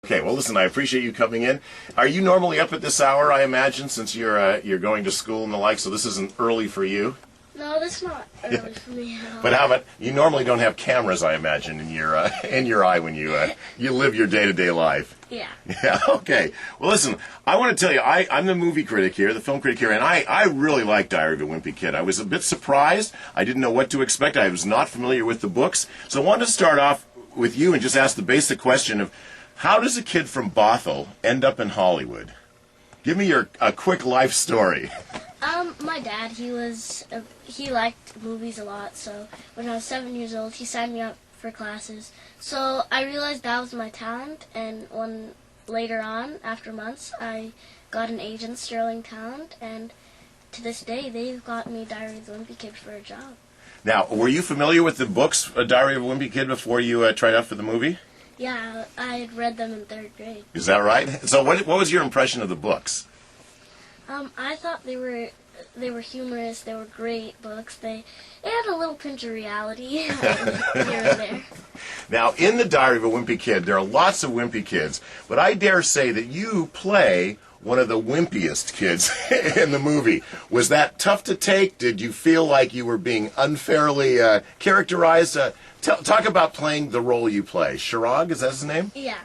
Okay, well, listen, I appreciate you coming in. Are you normally up at this hour, I imagine, since you're going to school and the like, so this isn't early for you? No, that's not early for me at all. But how about, you normally don't have cameras, I imagine, in your eye when you live your day-to-day life. Yeah. Yeah, okay. Well, listen, I want to tell you, I'm the movie critic here, the film critic here, and I really like Diary of a Wimpy Kid. I was a bit surprised. I didn't know what to expect. I was not familiar with the books. So I wanted to start off with you and just ask the basic question of, how does a kid from Bothell end up in Hollywood? Give me a quick life story. My dad, he liked movies a lot, so when I was 7 years old, he signed me up for classes. So I realized that was my talent, and later on, after months, I got an agent, Sterling Talent, and to this day, they've got me Diary of the Wimpy Kid for a job. Now, were you familiar with the books, Diary of a Wimpy Kid, before you tried out for the movie? Yeah, I had read them in 3rd grade. Is that right? So what was your impression of the books? I thought they were humorous. They were great books. They had a little pinch of reality here and there. Now, in the Diary of a Wimpy Kid, there are lots of wimpy kids, but I dare say that you play one of the wimpiest kids in the movie. Was that tough to take? Did you feel like you were being unfairly characterized? Talk about playing the role you play. Shirag, is that his name? Yeah.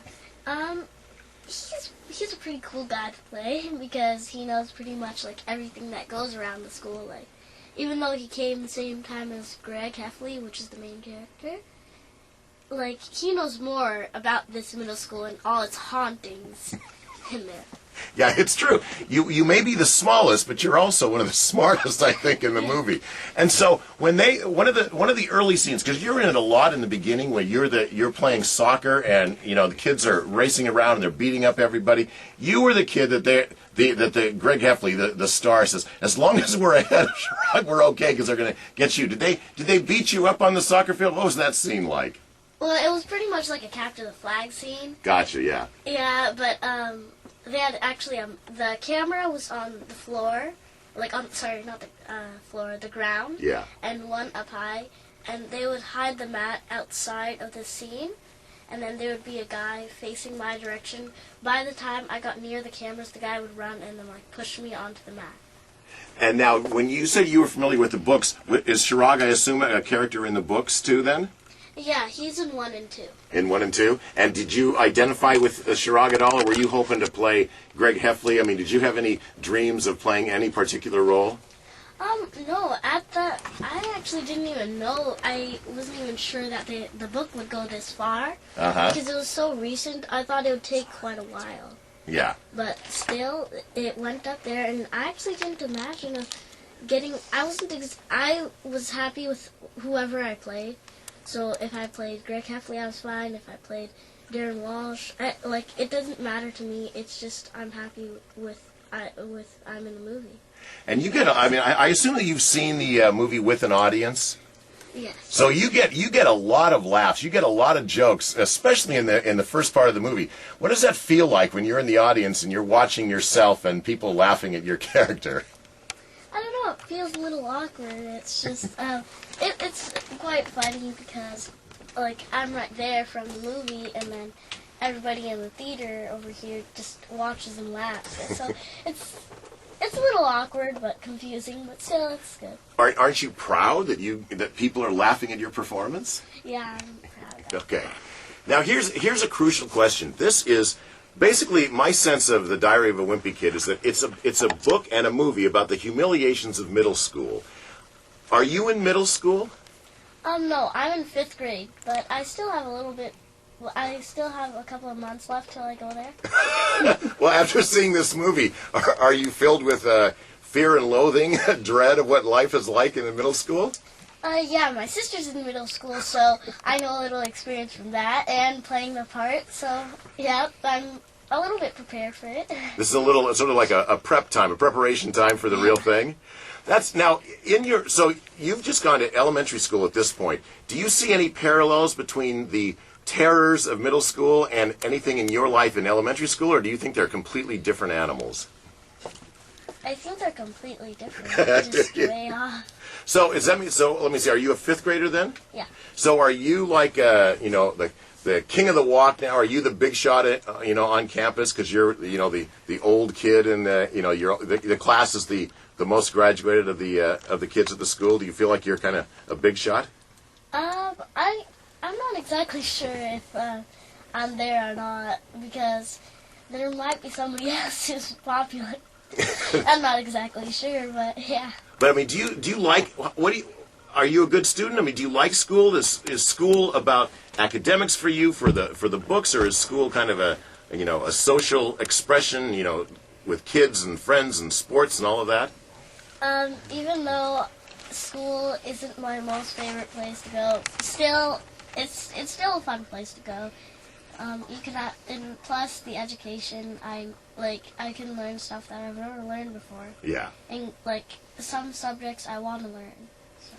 He's a pretty cool guy to play because he knows pretty much like everything that goes around the school. Like, even though he came the same time as Greg Heffley, which is the main character, like he knows more about this middle school and all its hauntings in there. Yeah, it's true. You may be the smallest, but you're also one of the smartest, I think, in the movie. And so when one of the early scenes, because you're in it a lot in the beginning, where you're playing soccer and the kids are racing around and they're beating up everybody. You were the kid that the Greg Heffley, the star, says, as long as we're ahead of Shrug, we're okay because they're going to get you. Did they beat you up on the soccer field? What was that scene like? Well, it was pretty much like a capture the flag scene. Gotcha. Yeah. Yeah, but they had actually the camera was on the floor, not the floor, the ground. Yeah. And one up high, and they would hide the mat outside of the scene, and then there would be a guy facing my direction. By the time I got near the cameras, the guy would run and then push me onto the mat. And now, when you said you were familiar with the books, is Shirag, I assume, a character in the books too? Then. Yeah, he's in 1 and 2. In 1 and 2? And did you identify with Shirag at all, or were you hoping to play Greg Heffley? I mean, did you have any dreams of playing any particular role? No. I actually didn't even know. I wasn't even sure that the book would go this far. Because it was so recent, I thought it would take quite a while. Yeah. But still, it went up there, and I actually didn't imagine I was happy with whoever I played. So if I played Greg Heffley, I was fine. If I played Darren Walsh, it doesn't matter to me. It's just I'm happy with I'm in the movie. And you get, I assume that you've seen the movie with an audience. Yes. So you get a lot of laughs. You get a lot of jokes, especially in the first part of the movie. What does that feel like when you're in the audience and you're watching yourself and people laughing at your character? I don't know. It feels a little awkward. It's just it's quite funny because I'm right there from the movie, and then everybody in the theater over here just watches and laughs. So it's a little awkward but confusing, but still it's good. Aren't you proud that people are laughing at your performance? Yeah, I'm proud. Okay. Now here's a crucial question. This is basically my sense of the Diary of a Wimpy Kid is that it's a book and a movie about the humiliations of middle school. Are you in middle school? No, I'm in 5th grade, but I still have a couple of months left till I go there. Well, after seeing this movie, are you filled with fear and loathing, dread of what life is like in the middle school? Yeah, my sister's in middle school, so I know a little experience from that and playing the part. So, yeah, I'm a little bit prepared for it. This is sort of like a preparation time for the real thing. That's now so you've just gone to elementary school at this point. Do you see any parallels between the terrors of middle school and anything in your life in elementary school, or do you think they're completely different animals? I think they're completely different. Just way off. So let me see. Are you a 5th grader then? Yeah. So are you like the king of the walk now. Are you the big shot at, on campus because you're the old kid and you're the class is the most graduated of the kids at the school? Do you feel like you're kind of a big shot? I'm not exactly sure if I'm there or not because there might be somebody else who's popular. I'm not exactly sure, but yeah. But I mean, do you like are you a good student? I mean, do you like school? Is school about academics for you for the books, or is school kind of a social expression, with kids and friends and sports and all of that? Even though school isn't my most favorite place to go, still it's still a fun place to go. You can and plus the education, I can learn stuff that I've never learned before. Yeah. And some subjects I want to learn. So.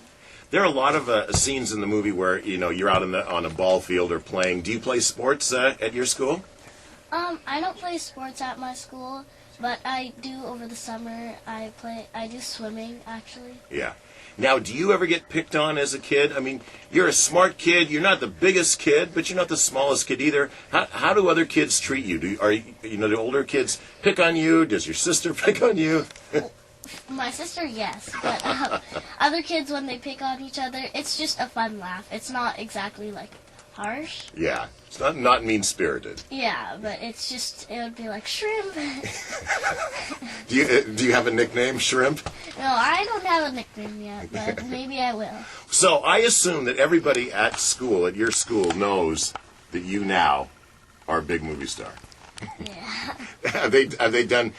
There are a lot of scenes in the movie where you're out on a ball field or playing. Do you play sports at your school? I don't play sports at my school, but I do over the summer. I do swimming actually. Yeah. Now, do you ever get picked on as a kid? I mean, you're a smart kid. You're not the biggest kid, but you're not the smallest kid either. How do other kids treat you? Do the older kids pick on you? Does your sister pick on you? My sister, yes, but other kids, when they pick on each other, it's just a fun laugh. It's not exactly harsh. Yeah, it's not mean-spirited. Yeah, but it would be like shrimp. Do you have a nickname, Shrimp? No, I don't have a nickname yet, but maybe I will. So I assume that everybody at your school, knows that you now are a big movie star. Yeah. Have you done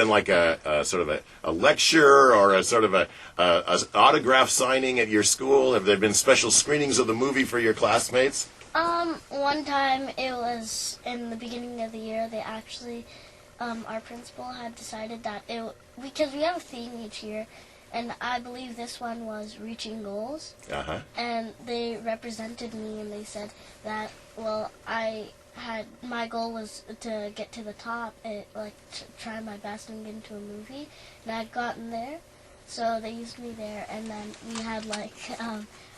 like a sort of a lecture or a sort of a autograph signing at your school? Have there been special screenings of the movie for your classmates? One time it was in the beginning of the year. They actually, our principal had decided that because we have a theme each year, and I believe this one was reaching goals. Uh-huh. And they represented me, and they said that my goal was to get to the top, and to try my best and get into a movie, and I'd gotten there, so they used me there. And then we had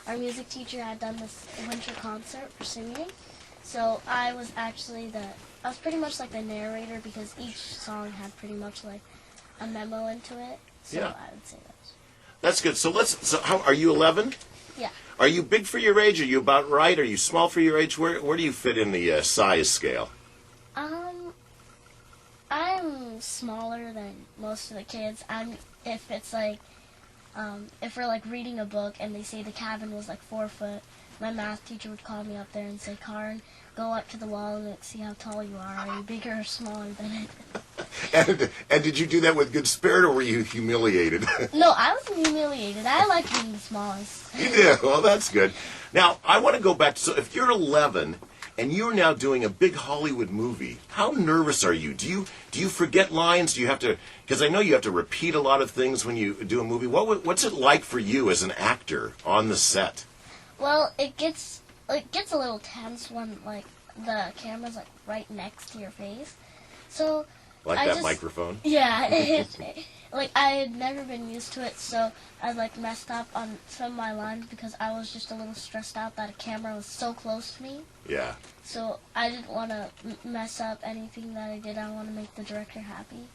our music teacher had done this winter concert for singing, so I was pretty much like the narrator because each song had pretty much a memo into it. So yeah. I would say those. That's good. So how are you 11? Yeah. Are you big for your age? Are you about right? Are you small for your age? Where do you fit in the size scale? I'm smaller than most of the kids. If we're reading a book and they say the cabin was 4 foot, my math teacher would call me up there and say, "Karan, go up to the wall and see how tall you are. Are you bigger or smaller than it?" And did you do that with good spirit, or were you humiliated? No, I wasn't humiliated. I like being the smallest. You did? Well, that's good. Now, I want to go back. So if you're 11 and you're now doing a big Hollywood movie, how nervous are you? Do you forget lines? Do you have to, because I know you have to repeat a lot of things when you do a movie. What's it like for you as an actor on the set? Well, it gets a little tense when the camera's right next to your face. So microphone? Yeah, I had never been used to it, so I messed up on some of my lines because I was just a little stressed out that a camera was so close to me. Yeah. So I didn't want to mess up anything that I did. I want to make the director happy.